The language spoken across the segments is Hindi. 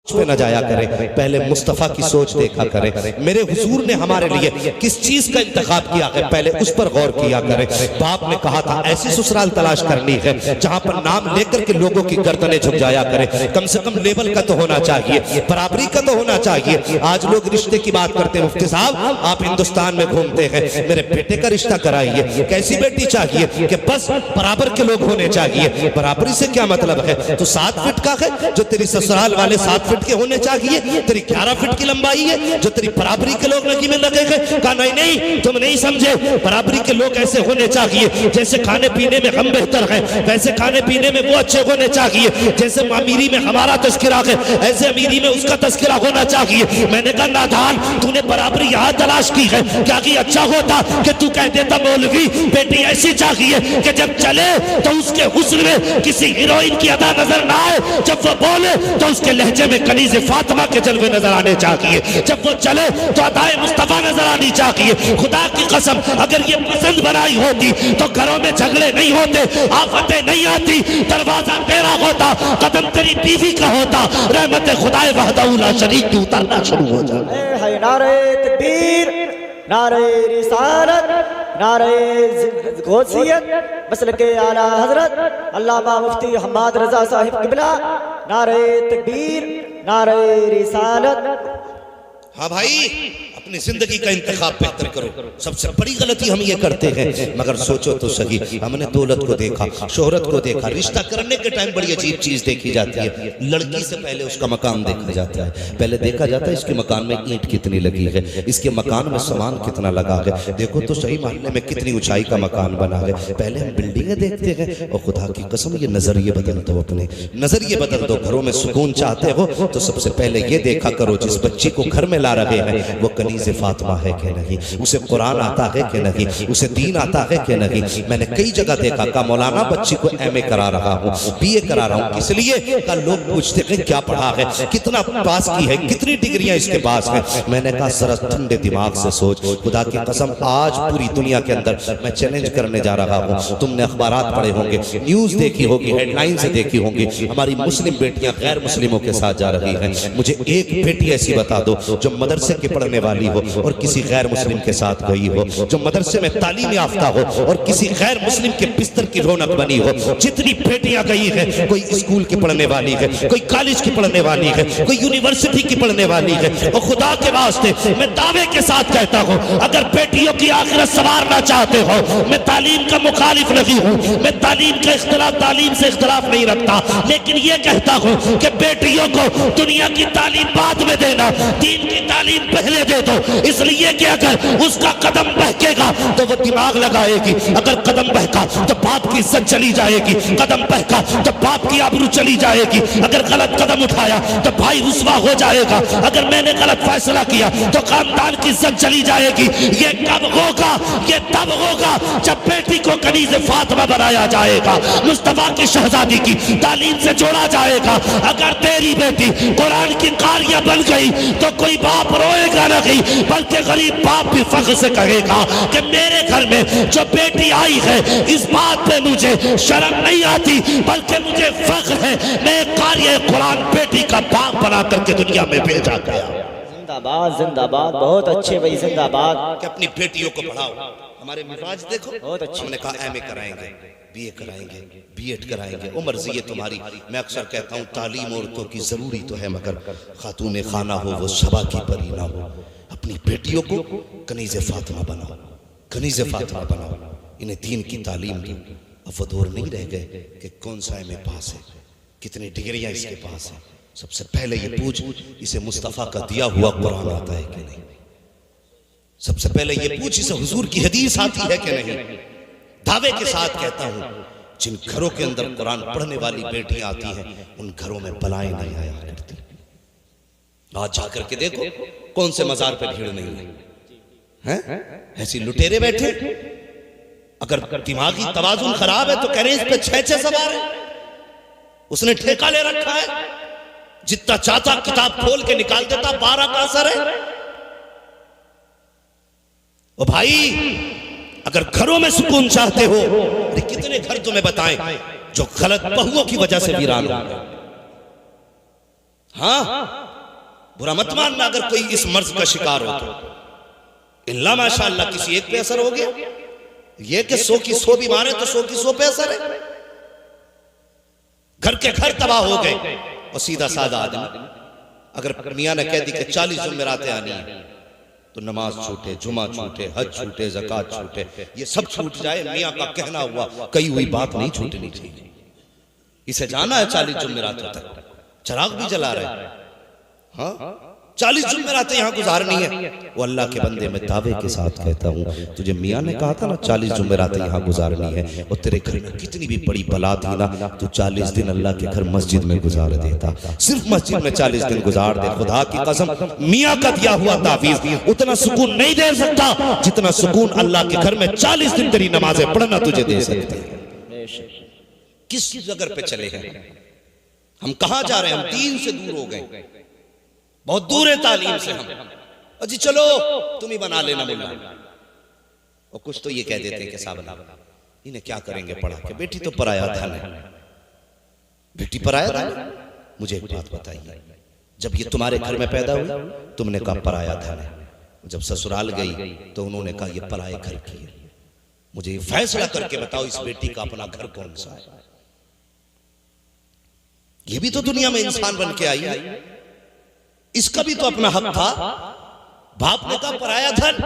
पे न जाया करें, पहले मुस्तफ़ा की सोच देखा करें। मेरे हुजूर ने हमारे लिए किस चीज का इंतखाब किया है, पहले उस पर गौर किया करें। बाप ने कहा था ऐसी ससुराल तलाश करनी है जहां पर नाम लेकर के लोगों की गर्दनें झुक जाया करें। कम से कम लेवल का तो होना चाहिए, बराबरी का तो होना चाहिए। आज लोग रिश्ते की बात करते हैं, मुफ्ती साहब आप हिंदुस्तान में घूमते हैं, मेरे बेटे का रिश्ता कराइए। कैसी बेटी चाहिए कि बस बराबर के लोग होने चाहिए। बराबरी से क्या मतलब है? तो 7 फीट का है जो तेरी ससुराल वाले 7 फीट के होने चाहिए, तेरी 11 फीट की लंबाई है जो तेरी बराबरी के लोग नकी में लगे गए। कहा नहीं नहीं तुम नहीं समझे, बराबरी के लोग ऐसे होने चाहिए जैसे खाने पीने में हम बेहतर हैं वैसे खाने पीने में वो अच्छे होने चाहिए। जैसे अमीरी में हमारा तस्करा है ऐसे अमीरी में उसका तस्करा होना चाहिए। मैंने कहा नादान तूने बराबरी यहाँ तलाश की है, क्या कि अच्छा होता कि तू कह देता मौलवी बेटी ऐसी चाहिए कि जब चले तो उसके हुस्न में किसी हीरोइन की अदा नजर ना आए, जब वो बोले तो उसके लहजे में कनीज़े फातिमा के जलवे नजर आने चाहिए, जब वो चले तो अदाए मुस्तफा नजर आनी चाहिए। खुदा की कसम अगर ये पसंद बनाई होती तो घरों में झगड़े नहीं होते, आफतें नहीं आती, दरवाजा तेरा होता, कदम तेरी बीवी का होता, रहमत खुदाए वहदहू ला शरीक की उतरना शुरू हो जाए। नारे तकबीर, नारे रिसालत, नारे गौसियत, मसलके आला हजरत अल्लामा मुफ्ती हम्माद रजा साहिब किबला। नारे तकबीर, नारे रिसालत। हाँ भाई अपनी जिंदगी का इंतखाब बेहतर करो। सबसे बड़ी गलती हम ये करते हैं, मगर सोचो तो सही, हमने दौलत को देखा, शोहरत को देखा, रिश्ता करने के टाइम बड़ी अजीब चीज देखी जाती है। लड़की से पहले उसका मकान देखा जाता है, पहले देखा जाता है इसके मकान में ईंट कितनी लगी है, इसके मकान में सामान कितना लगा है, देखो तो सही मोहल्ले में कितनी ऊंचाई का मकान बना है। पहले हम बिल्डिंगें देखते हैं। और खुदा की कसम ये नजरिए बदल दो, अपने नजरिए बदल दो। घरों में सुकून चाहते हो तो सबसे पहले ये देखा करो जिस बच्ची को घर में ला रहे हैं वो कनीज़े फातिमा है कि नहीं, उसे कुरान आता है कि नहीं, उसे दीन आता है कि नहीं। मैंने कई जगह देखा का मौलाना बच्ची को एमए करा रहा हूँ, बीए करा रहा हूँ, इसलिए का लोग पूछते हैं क्या पढ़ा है, कितना पास की है, कितनी डिग्रियां इसके पास हैं। मैंने कहा जरा ठंडे दिमाग से सोच। खुदा की कसम आज पूरी दुनिया के अंदर मैं चैलेंज करने जा रहा हूँ, तुमने अखबारात पढ़े होंगे, न्यूज देखी होगी, हेडलाइन से देखी होंगी, हमारी मुस्लिम बेटियां गैर मुस्लिमों के साथ जा रही हैं। मुझे एक बेटी ऐसी बता दो जो मदरसे के पढ़ने वाली हो और किसी गैर मुस्लिम के साथ गई हो, जो मदरसे में तालीम याफ्ता हो और किसी गैर मुस्लिम के बिस्तर की रौनक बनी हो। जितनी बेटियां गई है, कोई स्कूल की पढ़ने वाली है, कोई कॉलेज की पढ़ने वाली है, कोई यूनिवर्सिटी की पढ़ने वाली है। और खुदा के वास्ते मैं दावे के साथ कहता हूँ अगर बेटियों की आखिरत संवारना चाहते हो, मैं तालीम का मुखालिफ नहीं हूँ, मैं तालीम का इख्तिलाफ तालीम से इख्तिलाफ नहीं रखता, लेकिन ये कहता हूँ कि बेटियों को दुनिया की तालीम बाद में देना, दीन की तालीम पहले दे दो। इसलिए कि अगर उसका कदम बहकेगा तो वो दिमाग लगाएगी, अगर कदम बहका तो बाप की इज्जत चली जाएगी, कदम बहका तो बाप की आबरू चली जाएगी, अगर गलत कदम उठाया तो भाई रुसवा हो जाएगा, अगर मैंने गलत फैसला किया तो खानदान की इज्जत चली जाएगी। ये कब होगा? ये तब होगा जब बेटी को कनीज़े फातिमा बनाया जाएगा, मुस्तफा की शहजादी की तालीम से जोड़ा जाएगा। अगर तेरी बेटी कुरान की कारिया बन गई तो कोई बाप रोएगा नहीं, बल्कि गरीब बाप भी फख्र से कहेगा कि मेरे घर में जो बेटी आई है इस बात पे मुझे शर्म नहीं आती बल्कि मुझे फख्र है, मैं कार्य कुरान बेटी का बाप बना करके दुनिया में भेजा गया। जिंदाबाद जिंदाबाद, बहुत अच्छे भाई, जिंदाबाद। कि अपनी बेटियों को पढ़ाओ। हमारे मिजाज देखो, बहुत अच्छे। हमने कहा एमए कराएंगे, बीए कराएंगे, बीएड कराएंगे, वो मर्जी है तुम्हारी। मैं अक्सर कहता हूँ तालीम औरतों की जरूरी तो है मगर खातून खाना हो वो सबा की परी ना हो। अपनी बेटियों को कनीज़े फातिमा बनाओ, कनीज़े फातिमा बनाओ, इन्हें दीन की तालीम दो। अब वो दौर नहीं रह गए कि कौन सा एमए पास है, कितनी डिग्रियां इसके पास है। सबसे पहले ये पूछ इसे मुस्तफ़ा का दिया हुआ कुरान आता है कि नहीं। सबसे पहले ये पूछ इसे हुजूर की हदीस आती है कि नहीं। दावे के साथ कहता हूं जिन घरों के अंदर कुरान पढ़ने वाली बेटियां आती हैं उन घरों में बलाएं नहीं आया करती। आज जाकर के देखो कौन से मजार पे भीड़ नहीं है, ऐसी लुटेरे बैठे। अगर दिमागी तवाजुन खराब है तो कह रहे इस पे 6 सवार है, उसने ठेका ले रखा है, जितना चाहता किताब खोल के निकाल देता, 12 का असर है। ओ भाई अगर घरों में सुकून चाहते हो, अरे कितने घर तुम्हें बताएं जो गलत बहुओं की वजह से वीरान हो गए। हाँ, बुरा मत मानना अगर कोई इस मर्ज का शिकार हो तो। इल्ला माशाअल्लाह किसी एक पे असर हो गया, ये कि 100 की 100 बीमार है तो 100 की 100 पे असर है। घर के घर तबाह हो गए। और सीधा साधा आदमी अगर मियां ने कह दी कि 40 जुमेरातें आनी है तो नमाज छूटे, जुमा छूटे, हज छूटे, ज़कात छूटे, ये सब छूट जाए। मियां का कहना हुआ कही हुई बात नहीं छूटनी चाहिए। इसे जाना है 40 जुमेरातों तक, चिराग भी जला रहे हैं। हाँ, 40 जुमेरातें यहाँ गुजारनी है। वो अल्लाह के बंदे में दावे के साथ कहता हूँ, तुझे मियाँ ने कहा था ना 40 जुमेरातें यहाँ गुजारनी है, और तेरे घर में कितनी भी बड़ी बला थी ना, तो 40 दिन अल्लाह के घर मस्जिद में गुजार देता। सिर्फ मस्जिद में 40 दिन गुजार दे, खुदा की कसम मियाँ का दिया हुआ तावीज़ उतना सुकून नहीं दे सकता जितना सुकून अल्लाह के घर में 40 दिन तेरी नमाजें पढ़ना तुझे दे सकते हैं। किस जगह पे चले हैं हम, कहाँ जा रहे हैं हम? दीन से दूर हो गए, बहुत दूर है तालीम से हम। अजी चलो तुम ही बना लेना मुल्ला। और कुछ तो ये कह देते हैं कि साहब इन्हें क्या करेंगे पढ़ा के, बेटी तो पराया धन है, बेटी पराया धन। मुझे एक बात बताइए, जब ये तुम्हारे घर में पैदा हुई तुमने कहा पराया धन है, जब ससुराल गई तो उन्होंने कहा ये पराए घर की है। मुझे ये फैसला करके बताओ इस बेटी का अपना घर कौन सा है? ये भी तो दुनिया में इंसान बन के आई है, इसका भी तो अपना हक था। बाप ने कहा पराया धन,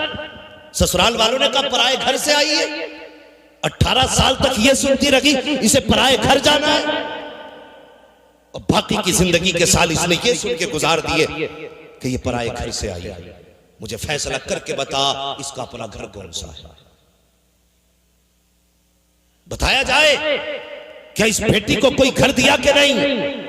ससुराल वालों ने कहा पराए घर से आई है। 18 साल तक ये सुनती रही इसे पराए घर जाना है, और बाकी की जिंदगी के साल इसने ये सुन के गुजार दिए कि ये पराए घर से आई है। मुझे फैसला करके बता इसका अपना घर कौन सा है, बताया जाए। क्या इस बेटी को कोई घर दिया कि नहीं?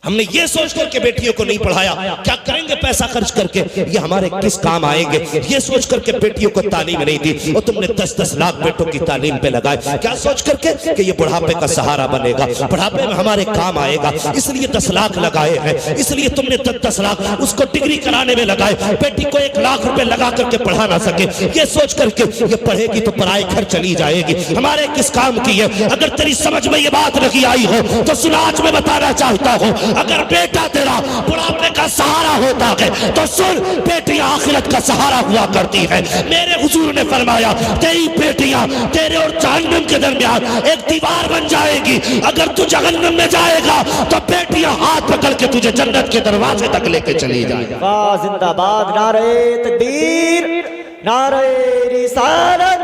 हमने ये सोच करके बेटियों को नहीं पढ़ाया, क्या करेंगे पैसा खर्च करके, ये हमारे किस काम आएंगे, ये सोच करके बेटियों को तालीम नहीं दी। और तुमने 10-10 लाख बेटों की तालीम पे लगाए, क्या सोच करके कि ये बुढ़ापे का सहारा बनेगा, बुढ़ापे में हमारे काम आएगा, इसलिए 10 लाख लगाए हैं। इसलिए तुमने 10 लाख उसको डिग्री कराने में लगाए, बेटी को 1 लाख रुपए लगा करके पढ़ा ना सके, ये सोच करके ये पढ़ेगी तो पराए घर चली जाएगी, हमारे किस काम की है। अगर तेरी समझ में ये बात नहीं आई हो तो सुन, आज मैं बताना चाहता हूँ, अगर बेटा तेरा बुढ़ापे का सहारा होता है तो सुन, बेटियां आखिरत का सहारा हुआ करती है। मेरे हुजूर ने फरमाया तेरी बेटियां तेरे और जहन्नम के दरमियान एक दीवार बन जाएगी। अगर तू जहन्नम में जाएगा तो बेटियां हाथ पकड़ के तुझे जन्नत के दरवाजे तक लेके चली जाएगी। वाह जिंदाबाद, नारे तकबीर, नारे रिसालत,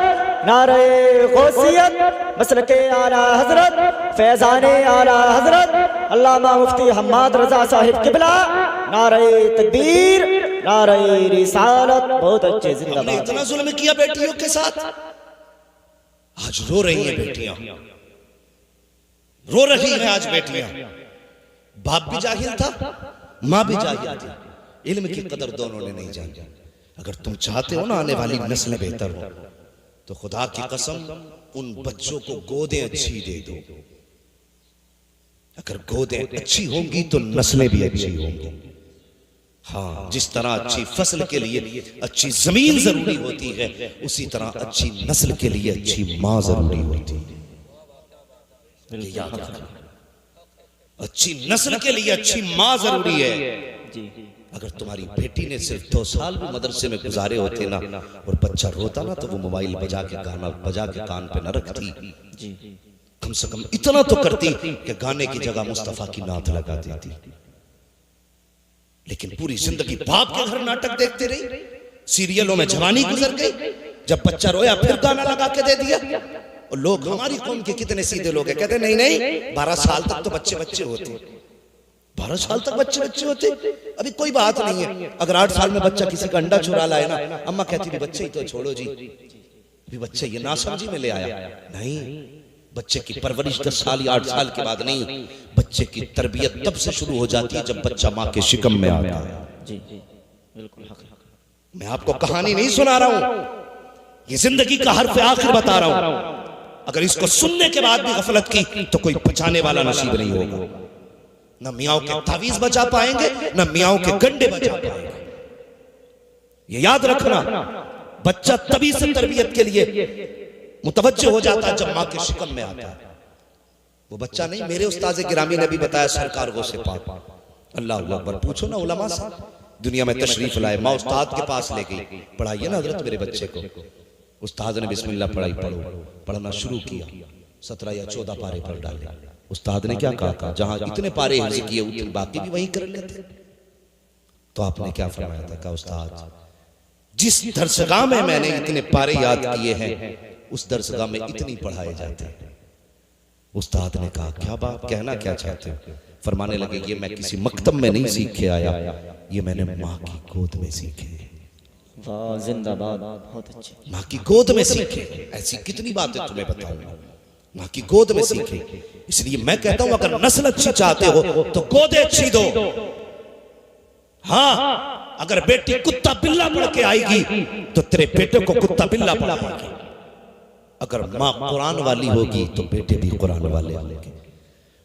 नारे गौसियत, मसलके आला हजरत, फैजाने आला हजरत अल्लामा मुफ्ती हम्माद रजा साहिब किबला, नारे तकबीर, नारे रिसालत। बहुत अच्छे, जिंदाबाद। हमने इतना जुल्म किया बेटियों के साथ, आज रो रही हैं बेटियां, रो रही हैं आज बेटियां। बाप भी जाहिल था, माँ भी जाहिल थी, इल्म की कदर दोनों ने नहीं जानी। अगर तुम चाहते हो ना आने वाली नस्लें बेहतर हो तो खुदा की कसम उन बच्चों को गोदें अच्छी दे दो। अगर गोदें अच्छी होंगी तो नस्लें भी अच्छी होंगी। हाँ, जिस तरह अच्छी फसल के लिए अच्छी जमीन जरूरी होती है, उसी तरह अच्छी नस्ल के लिए अच्छी मां जरूरी होती है। याद रखना, अच्छी नस्ल के लिए अच्छी मां जरूरी है। अगर तुम्हारी बेटी ने सिर्फ 2 साल भी मदरसे में गुजारे होते ना, और बच्चा रोता ना, तो वो मोबाइल बजा के गाना बजा के कान पे न रखती, कम से कम इतना तो करती कि गाने की जगह मुस्तफा की नात लगा देती। लेकिन पूरी जिंदगी बाप के घर नाटक देखते रही, सीरियलों में जवानी गुजर गई, जब बच्चा रोया फिर गाना लगा के दे दिया। और लोग, हमारी कौम के कितने सीधे लोग हैं, कहते नहीं नहीं 12 साल तक तो बच्चे बच्चे होते, 12 साल तक बच्चे बच्चे होते, अभी कोई बात नहीं है। अगर 8 साल में बच्चा किसी का अंडा चुरा लाए ना, अम्मा कहती थी बच्चे ही तो छोड़ो जी, अभी बच्चे ये नासमझी में ले आया। नहीं, बच्चे की परवरिश 10 साल या 8 साल के बाद नहीं, बच्चे की तरबियत तब से शुरू हो जाती है जब बच्चा माँ के शिकम में आता है। जी जी बिल्कुल। मैं आपको कहानी नहीं सुना रहा हूं, ये जिंदगी का हर्फ आखिर बता रहा हूं। अगर इसको सुनने के बाद भी गफलत की तो कोई बचाने वाला नसीब नहीं होगा। न मियाओं के तावीज बचा पाएंगे, न मियाओं के गंडे बचा पाएंगे। ये याद रखना, बच्चा तभी से तरबियत के लिए मुतवज्जो हो जाता है जब मां के शिकम में आता है। वो बच्चा नहीं, मेरे उस्ताद गिरामी ने भी बताया, सरकार गो से पाक, अल्लाह अकबर। पूछो ना उलमा से, दुनिया में तशरीफ लाए, माँ उस्ताद के पास ले गई, पढ़ाइए ना हजरत मेरे बच्चे को। उस्ताद ने बिस्मिल्लाह पढ़ाई, पढ़ना शुरू किया, 17 या 14 पारे पढ़ डाले। उस्ताद ने क्या कहा, जहां इतने पारे हिफ्ज़ किए उतने बाकी भी वही कर लेते। तो आपने क्या फरमाया था, कहा उस्ताद जिस दरसगाह में मैंने इतने पारे याद किए हैं उस दरसगाह में इतनी पढ़ाए जाते हैं। उस्ताद ने कहा क्या बात, कहना क्या चाहते हो? फरमाने लगे ये मैं किसी मकतब में नहीं सीख के आया, ये मैंने माँ की गोद में सीखे। वाह जिंदाबाद, बहुत अच्छे। माँ की गोद में सीखे। ऐसी कितनी बातें तुम्हें बताऊंगा, माँ की गोद में सीखे। इसलिए मैं कहता हूं अगर नस्ल अच्छी चाहते हो तो गोदे अच्छी दो। हाँ, अगर बेटी कुत्ता बिल्ला पढ़ के आएगी तो तेरे बेटे को कुत्ता बिल्ला पढ़ाएगी। अगर माँ कुरान वाली होगी तो बेटे भी कुरान वाले होंगे।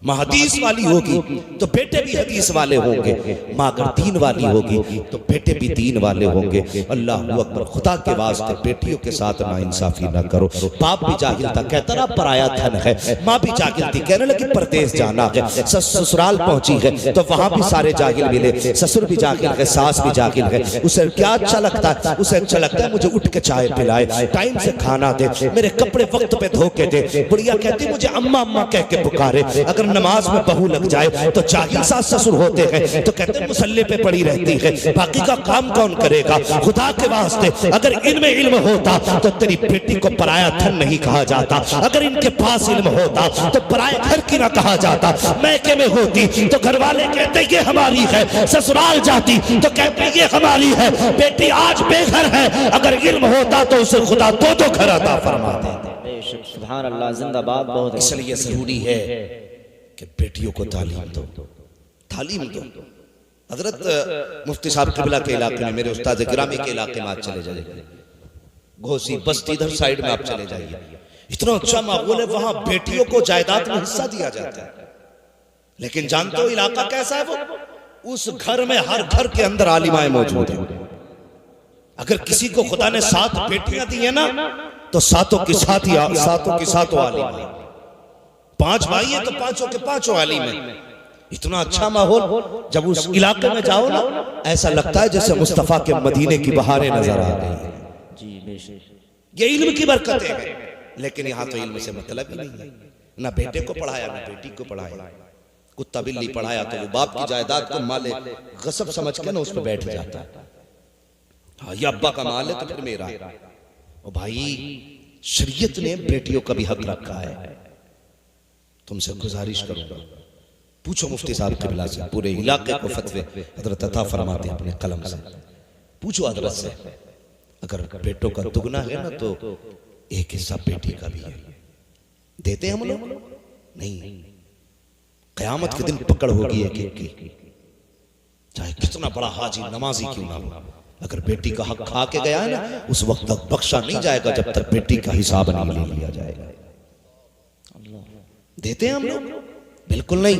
माँ हदीस वाली होगी तो बेटे भी हदीस वाले होंगे। माँ अगर दीन वाली होगी तो बेटे भी दीन वाले होंगे। अल्लाह अकबर। खुदा के वास्ते बेटियों के साथ ना इंसाफी ना करो। बाप भी जाहिल था, कहता ना पराया धन है। माँ भी जाहिल थी, कहने लगी परदेश जाना है। ससुराल पहुंची है तो वहां भी सारे जाहिल मिले। ससुर भी जाहिल है, सास भी जाहिल है। उसे क्या अच्छा लगता है? उसे अच्छा लगता है मुझे उठ के चाय पिलाए, टाइम से खाना दे, मेरे कपड़े वक्त पे धो के दे। बुढ़िया कहती मुझे अम्मा अम्मा कह के पुकारे। अगर नमाज में बहू लग जाए तो जाहिल सास ससुर होते हैं तो कहते हैं मुसल्ले पे पड़ी रहती है, बाकी का काम कौन करेगा? खुदा के वास्ते अगर इनमें इल्म होता तो तेरी बेटी को पराया धन नहीं कहा जाता। अगर इनके पास इल्म होता तो पराया घर की ना कहा जाता। मैके में होती तो घर वाले कहते ये हमारी है, ससुराल जाती तो कहते ये हमारी है। बेटी आज बेघर है, अगर इल्म होता तो उसे खुदा दो घर अता फरमा देते। सुभान अल्लाह, जिंदाबाद, बहुत। इसलिए जरूरी है कि बेटियों को तालीम दो, तालीम दो। हजरत मुफ्ती साहब किबला के इलाके में, मेरे उस्ताद गिरामी के इलाके में आप चले जाइए, घोसी बस्ती इधर साइड में आप चले जाइए, इतना अच्छा माहौल है। वहां बेटियों को जायदाद में हिस्सा दिया जाता है। लेकिन जानते हो इलाका कैसा है? वो उस घर में हर घर के अंदर आलिमाएं मौजूद है। अगर किसी को खुदा ने 7 बेटियां दी है ना तो सातों की सातों आलिम। 5 भाई है तो पांचों के पांचों आलिम है। इतना अच्छा माहौल, जब उस इलाके में जाओ ना ऐसा लगता है जैसे मुस्तफा के मदीने की बहारें नजर आ रही है। ये इल्म की बरकतें हैं। लेकिन यहाँ तो इल्म से मतलब ही नहीं है। ना बेटे को पढ़ाया ना बेटी को पढ़ाया। कुत्ता बिल्ली पढ़ाया तो वो बाप की जायदाद को माले गसब समझ के ना उस पर बैठ जाता है। हाँ, ये अब्बा का माल है तो फिर मेरा। ओ भाई, शरीयत ने बेटियों का भी हक रखा है। तुमसे गुजारिश करूंगा, पूछो मुफ्ती साहब किबला से, पूरे इलाके को फतवे हजरत अता फरमाते हैं अपने कलम से। पूछो हजरत से, अगर बेटों का दुगना है ना तो एक हिस्सा बेटी का भी है। देते हैं हम लोग? नहीं। कयामत के दिन पकड़ होगी एक एक की, चाहे कितना बड़ा हाजी नमाजी क्यों ना हो। अगर बेटी का हक खा के गया है ना, उस वक्त तक बख्शा नहीं जाएगा जब तक बेटी का हिसाब नहीं ले लिया जाएगा। देते हैं हम लोग? बिल्कुल नहीं।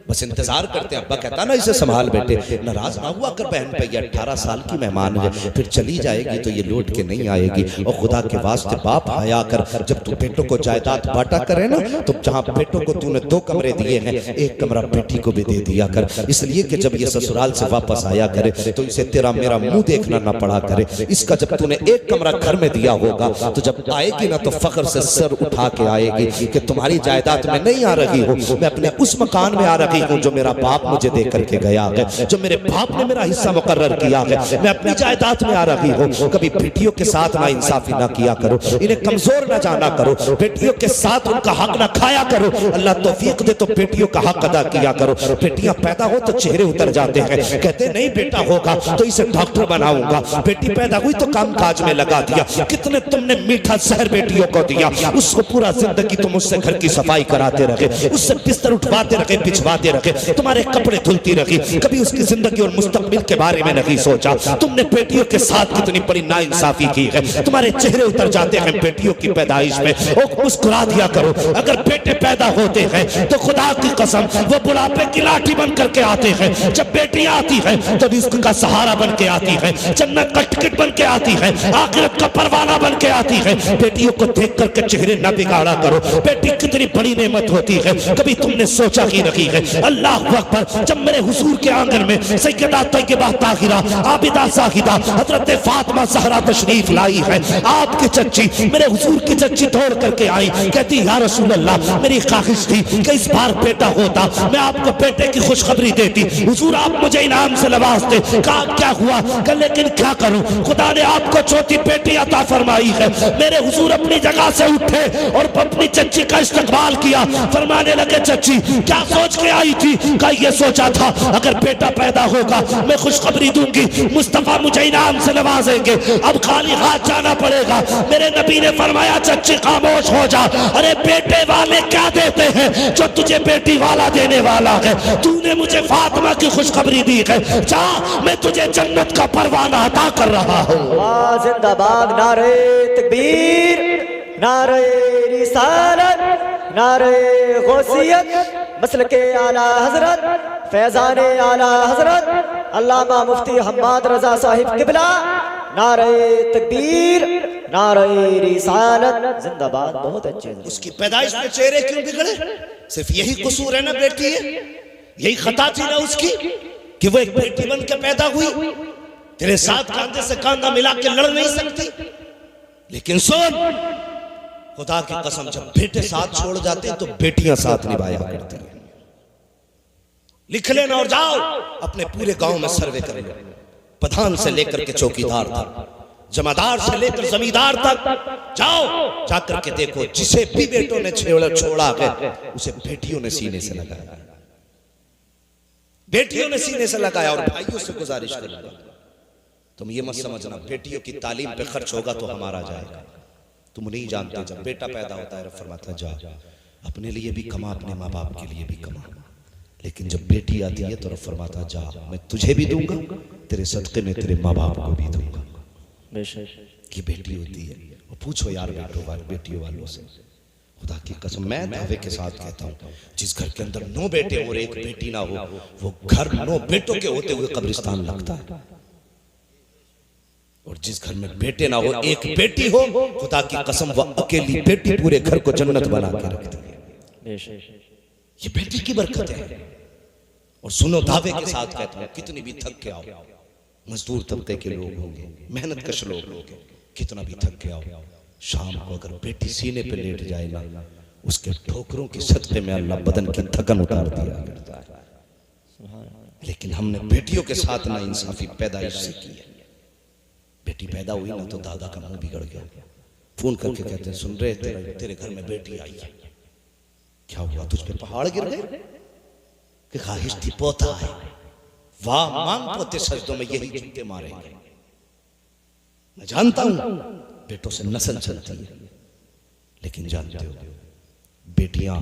बस इंतजार करते हैं। अब्बा कहता ना इसे संभाल बेटे, नाराज ना हुआ कर बहन पे, ये 18 साल की मेहमान है, फिर चली जाएगी तो ये लौट के नहीं आएगी। और खुदा के वास्ते बाप हया कर, जब तू बेटों को जायदाद बांटा करे ना तो जहां बेटों को तूने 2 कमरे दिए हैं, 1 कमरा बेटी को भी दे दिया कर। इसलिए कि जब ये ससुराल से वापस आया करे तो इसे तेरा मेरा मुंह देखना ना पड़ा करे। इसका जब तूने 1 कमरा घर में दिया होगा तो जब आएगी ना तो फख्र से सर उठा के आएगी कि तुम्हारी जायदाद में नहीं आ रही हो, मैं अपने उस मकान में आ रही हूं जो मेरा बाप मुझे दे करके गया है, जो मेरे बाप ने मेरा हिस्सा मुकर्रर किया है। मैं अपनी जायदाद में आ रही हूं। कभी बेटियों के साथ ना इंसाफी ना किया करो, इन्हें कमजोर ना जाना करो, बेटियों के साथ उनका हक ना खाया करो। अल्लाह तौफीक दे तो बेटियों का हक अदा किया करो। बेटियां पैदा हो तो चेहरे उतर जाते हैं, कहते नहीं बेटा होगा तो इसे डॉक्टर बनाऊंगा। बेटी पैदा हुई तो काम काज में लगा दिया। कितने तुमने मीठा जहर बेटियों को दिया, उसको पूरा जिंदगी तुम उससे घर की सफाई कराते रहे, उससे बिस्तर उठवाते रहे, बिछवाते रहे, तुम्हारे कपड़े धुलती रही। कभी उसकी जिंदगी और मुस्तकबिल के बारे में नहीं सोचा। तुमने बेटियों के साथ कितनी बड़ी नाइंसाफी की है। तुम्हारे चेहरे उतर जाते हैं बेटियों की पैदाइश में। ओ मुस्कुरा दिया करो। अगर बेटे पैदा होते हैं तो खुदा की कसम वो बुढ़ापे की लाठी बन करके आते हैं। जब बेटियां आती हैं तो रिस्क का सहारा बन के आती है, जन्नत का टिकट बन के आती है, आखिरत का परवाना बन के आती है। बेटियों को देख करके चेहरे न बिगाड़ा करो। बेटी कितनी बड़ी नेमत होती है, कभी तुमने सोचा ही नहीं है। अल्लाह अकबर। जब मेरे हुजूर के आंगन में सैयदा तैयबा ताहिरा आबिदा साहिदा हजरत फातिमा ज़हरा तशरीफ लाई है, आपकी चच्ची मेरे हुजूर की चच्ची दौड़ करके आई, कहती या रसूल अल्लाह, मेरी ख्वाहिश थी कि इस बार बेटा होता, मैं आपको बेटे की खुशखबरी देती, हुजूर आप मुझे इनाम से नवाजते। कहा क्या हुआ? कहा लेकिन क्या करूं, खुदा ने आपको चौथी बेटी अता फरमाई है। मेरे हुजूर अपनी जगह से उठे और अपनी चच्ची का इस्तकबाल किया, फरमाने लगे चच्ची क्या सोच के आई थी? कहा ये सोचा था अगर बेटा पैदा होगा मैं खुशखबरी दूंगी, मुस्तफा मुझे इनाम से नवाजेंगे, अब खाली हाथ जाना पड़ेगा। मेरे नबी ने फरमाया चच्ची खामोश हो जा, अरे बेटे वाले क्या देते हैं जो तुझे बेटी वाला देने वाला है? तूने मुझे फातिमा की खुशखबरी दी है, जा मैं तुझे जन्नत का परवाना अता कर रहा हूँ। जिंदाबाद, नारे तकबीर, नारे रिसालत, नारे गौसियत, मसलके आला हजरत, फैजाने आला हजरत अल्लामा मुफ्ती हम्माद रजा साहिब किबला, नारे तकबीर, नारे रिसालत, जिंदाबाद। बहुत अच्छे। उसकी पैदाइश में चेहरे क्यों बिगड़े? सिर्फ यही कसूर है ना बेटी है, यही खता थी ना उसकी कि वो एक बेटी बन के पैदा हुई, तेरे साथ कांधे से कांधा मिला के लड़ नहीं सकती। लेकिन सुन, खुदा की कसम, जब बेटे साथ छोड़ जाते हैं तो बेटियां साथ निभाया करती हैं। लिख लेना और जाओ अपने पूरे गांव में सर्वे कर लो, प्रधान से लेकर के चौकीदार तक, जमादार से लेकर जमींदार तक जाओ, जाकर के देखो जिसे भी बेटों ने छोड़ा है उसे बेटियों ने सीने से लगाया, बेटियों ने सीने से लगाया। और भाइयों से गुजारिश करूंगा, तुम ये मत समझना बेटियों की तालीम पे खर्च होगा तो हमारा जाएगा, तुम नहीं जानते। जब बेटा पैदा होता है फरमाता जा अपने लिए भी कमा, अपने माँ बाप के लिए भी कमा, लेकिन जब बेटी आती है तो फरमाता जा मैं तुझे भी दूंगा, तेरे सदके में तेरे माँ बाप को भी दूंगा। की बेटी होती है। और पूछो यार बेटियों वालों से, खुदा की कसम मैं दावे के साथ कहता हूँ, जिस घर के अंदर 9 बेटे और 1 बेटी ना हो, वो घर 9 बेटों के होते हुए कब्रिस्तान लगता है। और जिस घर में बेटे ना हो, 1 बेटी हो, खुदा की कसम वह अकेली बेटी पूरे घर को जन्नत बना के रखती है। ये बेटी की बरकत है। और सुनो, दावे के साथ कहता हूं, कितनी भी थक के आओ, मजदूर तबके के लोग होंगे, मेहनत कश लोग होंगे, कितना भी थक के आओ, शाम को अगर बेटी सीने पे लेट जाए ना, उसके ठोकरों के सदके में अल्लाह बदन की थकन उतार दिया करता है। लेकिन हमने बेटियों के साथ ना इंसाफी पैदाइश से की है। बेटी पैदा हुई ना तो दादा का मुंह बिगड़ गया, फोन करके कहते हैं सुन रहे तेरे घर में बेटी आई है, क्या हुआ तुझ पे पहाड़ गिर गए? कि ख्वाहिश थी पोता है, वाह मांग पोते सजदों में यही जूते मारेंगे। मैं जानता हूं बेटों से नस्ल चलती है, लेकिन जानते हो बेटियां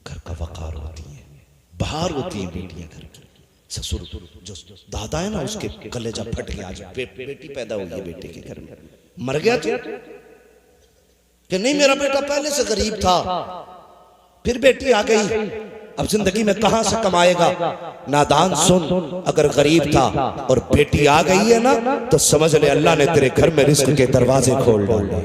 घर का वकार होती हैं, बाहर होती हैं बेटियां घर की। ससुर जो दादा है ना, उसके कलेजा फट गया, आज बेटी पैदा हुई है बेटे के घर में, मर गया तो कि नहीं मेरा बेटा पहले से गरीब था, फिर बेटी आ गई, अब जिंदगी में कहां से कमाएगा? नादान सुन, अगर गरीब था और बेटी आ गई है ना, तो समझ ले अल्लाह ने तेरे घर में रिस्क के दरवाजे खोल डाले।